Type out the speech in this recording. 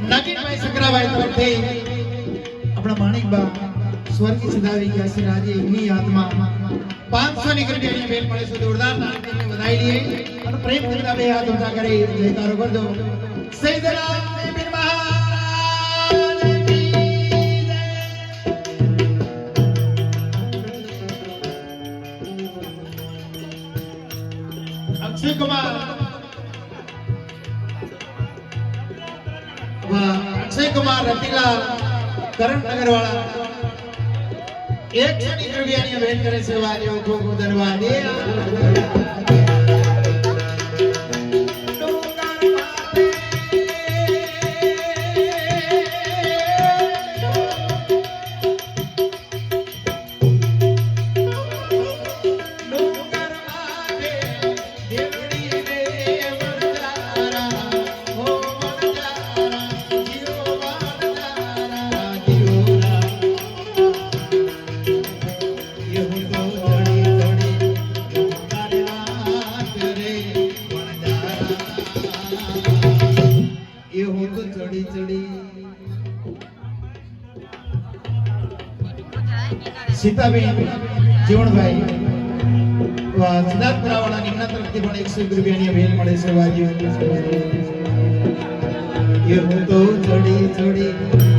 નાગીનભાઈ સકરાભાઈ તરફથી આપણા માણિકબા સ્વર્ગી સિધાવી ગયા છે આજે એમની યાદમાં 500 ની કૃપયાની ભેટ મળે છે જોરદાર તાળીઓથી વધાઈ લઈએ અને પ્રેમ થી બે હાથ ઊંચા કરી જયકારો કરજો સૈયદરામ બિન મહારાજ કી જય અક્ષય કુમાર अक्षय कुमार रतीला करण नगर वाला 100 ની રૂપિયાની ભેટ કરે છે વાલીઓ ખૂબ ધન્યવાદ सीताबेन जीवनभाई सिद्धार्थपुरा वाला निम्न तरफથી પણ 100 રૂપિયાની ભેટ મળે છે વાજીઓ ये हो तो चढ़ी चढ़ी